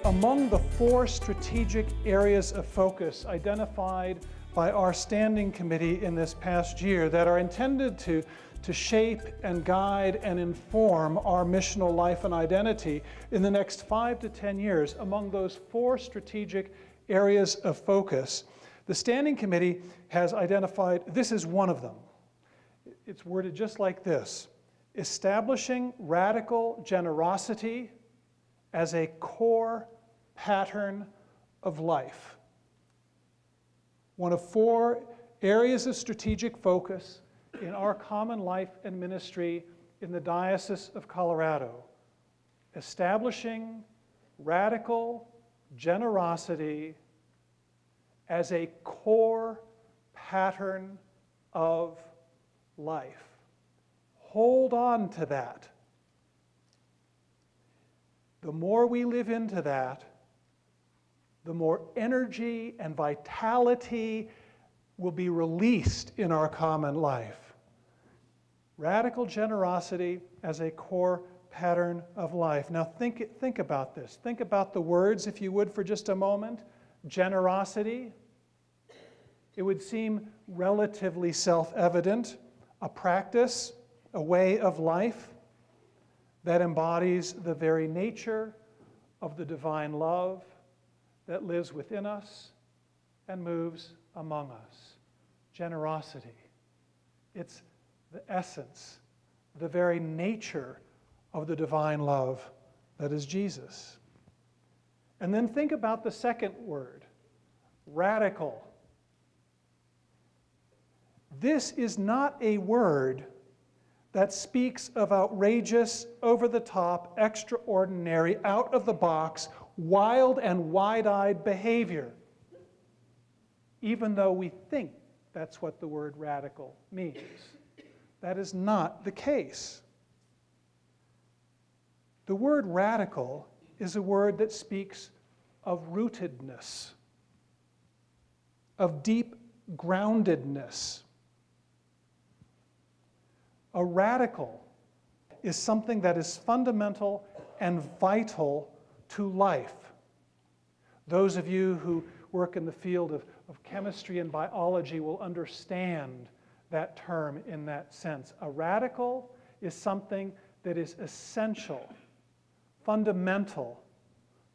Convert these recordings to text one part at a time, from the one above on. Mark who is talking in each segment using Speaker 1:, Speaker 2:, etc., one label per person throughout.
Speaker 1: Among the 4 strategic areas of focus identified by our standing committee in this past year that are intended to shape and guide and inform our missional life and identity in the next 5 to 10 years, among those 4 strategic areas of focus, the Standing Committee has identified, this is one of them. It's worded just like this: establishing radical generosity as a core pattern of life. One of 4 areas of strategic focus in our common life and ministry in the Diocese of Colorado. Establishing radical generosity as a core pattern of life. Hold on to that. The more we live into that, the more energy and vitality will be released in our common life. Radical generosity as a core pattern of life. Now think about this. Think about the words, if you would, for just a moment. Generosity. It would seem relatively self-evident, a practice, a way of life that embodies the very nature of the divine love that lives within us and moves among us. Generosity. It's the essence, the very nature of the divine love that is Jesus. And then think about the second word, radical. This is not a word that speaks of outrageous, over-the-top, extraordinary, out-of-the-box, wild and wide-eyed behavior, even though we think that's what the word radical means. That is not the case. The word radical is a word that speaks of rootedness, of deep groundedness. A radical is something that is fundamental and vital to life. Those of you who work in the field of chemistry and biology will understand that term in that sense. A radical is something that is essential, fundamental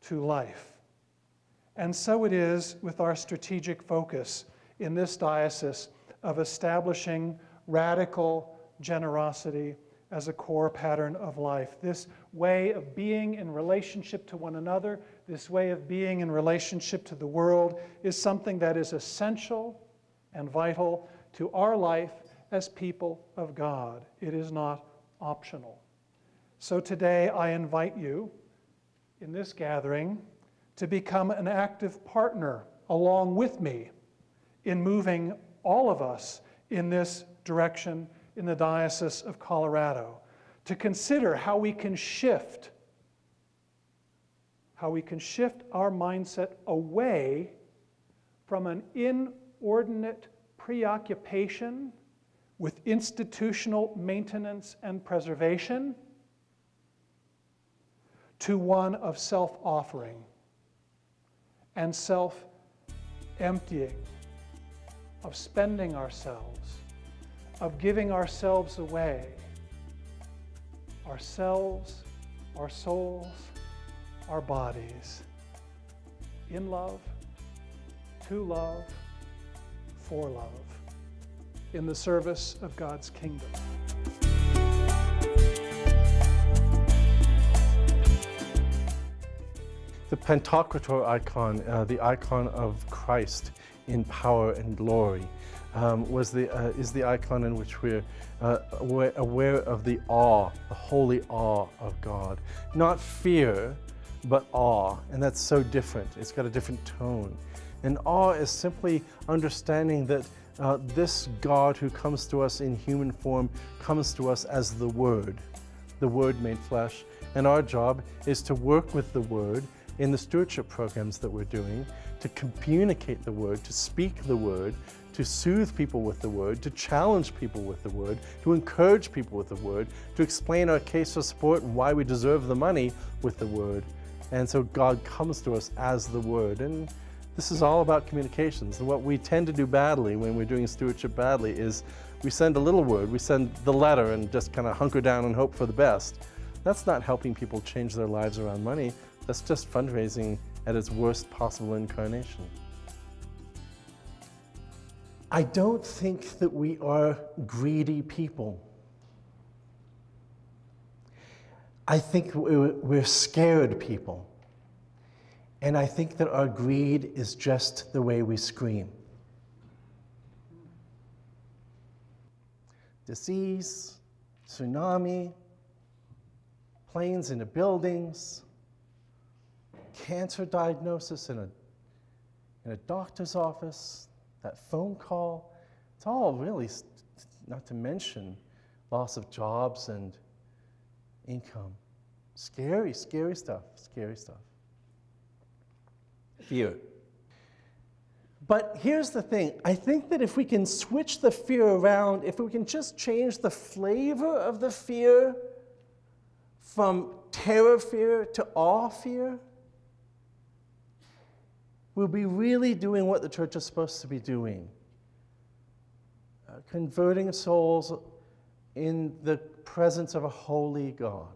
Speaker 1: to life. And so it is with our strategic focus in this diocese of establishing radical generosity as a core pattern of life. This way of being in relationship to one another, this way of being in relationship to the world is something that is essential and vital to our life as people of God. It is not optional. So today I invite you in this gathering to become an active partner along with me in moving all of us in this direction in the Diocese of Colorado, to consider how we can shift our mindset away from an inordinate preoccupation with institutional maintenance and preservation to one of self-offering and self-emptying, of spending ourselves, of giving ourselves away, ourselves, our souls, our bodies, in love, to love, for love, in the service of God's kingdom.
Speaker 2: The Pantocrator icon, the icon of Christ in power and glory, is the icon in which we're aware of the awe, the holy awe of God. Not fear, but awe, and that's so different. It's got a different tone. And awe is simply understanding that this God who comes to us in human form comes to us as the Word made flesh. And our job is to work with the Word in the stewardship programs that we're doing, to communicate the Word, to speak the Word, to soothe people with the Word, to challenge people with the Word, to encourage people with the Word, to explain our case for support and why we deserve the money with the Word, And so God comes to us as the Word. And this is all about communications. And what we tend to do badly when we're doing stewardship badly is we send a little word, we send the letter and just kind of hunker down and hope for the best. That's not helping people change their lives around money. That's just fundraising at its worst possible incarnation. I don't think that we are greedy people. I think we're scared people. And I think that our greed is just the way we scream. Disease, tsunami, planes into buildings, cancer diagnosis in a doctor's office, that phone call. It's all really, not to mention loss of jobs and income. Scary, scary stuff, scary stuff. Fear. But here's the thing. I think that if we can switch the fear around, if we can just change the flavor of the fear from terror fear to awe fear, we'll be really doing what the church is supposed to be doing. Converting souls in the presence of a holy God.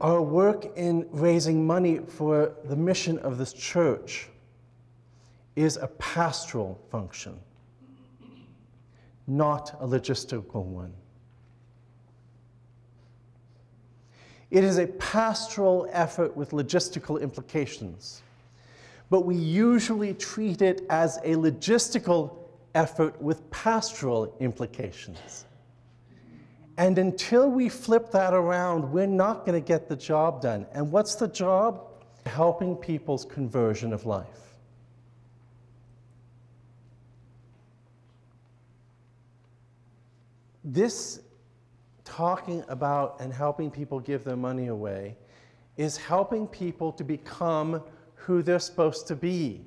Speaker 2: Our work in raising money for the mission of this church is a pastoral function, not a logistical one. It is a pastoral effort with logistical implications, but we usually treat it as a logistical effort with pastoral implications. And until we flip that around, we're not going to get the job done. And what's the job? Helping people's conversion of life. This talking about and helping people give their money away is helping people to become who they're supposed to be.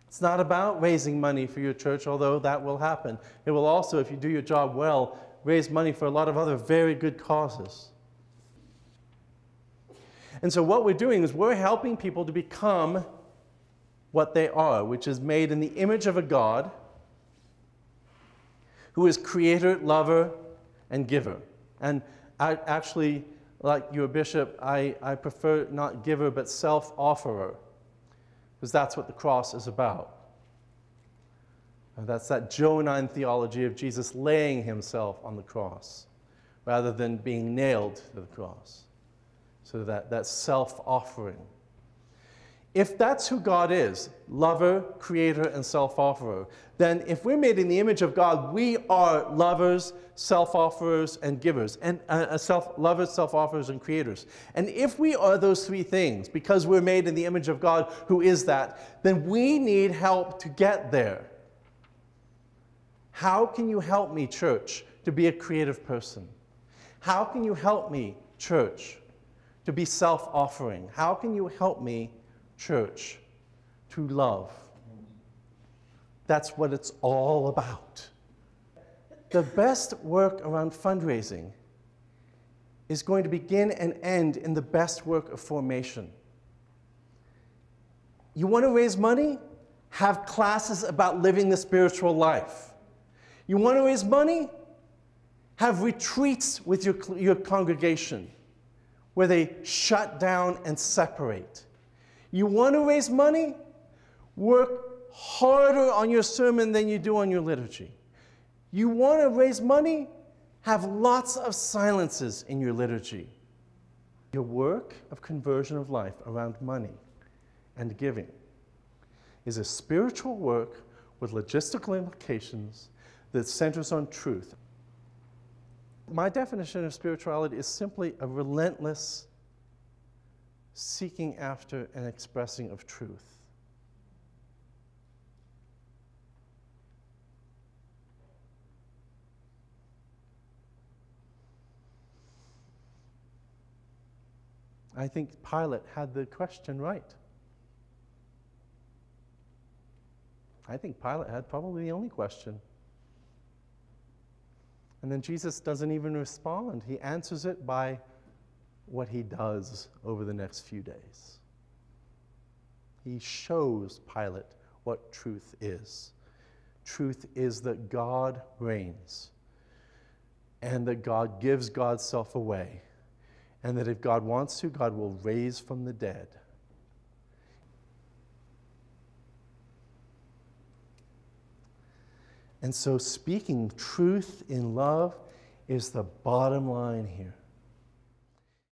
Speaker 2: It's not about raising money for your church, although that will happen. It will also, if you do your job well, raise money for a lot of other very good causes. And so what we're doing is we're helping people to become what they are, which is made in the image of a God who is creator, lover, and giver. And I actually, like your bishop, I prefer not giver but self-offerer, because that's what the cross is about. That's that Johannine theology of Jesus laying himself on the cross rather than being nailed to the cross. So that self-offering. If that's who God is, lover, creator, and self-offerer, then if we're made in the image of God, we are lovers, self-offerers, and givers, and lovers, self-offerers, and creators. And if we are those three things, because we're made in the image of God, who is that, then we need help to get there. How can you help me, church, to be a creative person? How can you help me, church, to be self-offering? How can you help me, church, to love? That's what it's all about. The best work around fundraising is going to begin and end in the best work of formation. You want to raise money? Have classes about living the spiritual life. You want to raise money? Have retreats with your congregation where they shut down and separate. You want to raise money? Work harder on your sermon than you do on your liturgy. You want to raise money? Have lots of silences in your liturgy. Your work of conversion of life around money and giving is a spiritual work with logistical implications that centers on truth. My definition of spirituality is simply a relentless seeking after and expressing of truth. I think Pilate had the question right. I think Pilate had probably the only question. And then Jesus doesn't even respond. He answers it by what he does over the next few days. He shows Pilate what truth is. Truth is that God reigns, and that God gives God's self away, and that if God wants to, God will raise from the dead. And so speaking truth in love is the bottom line here.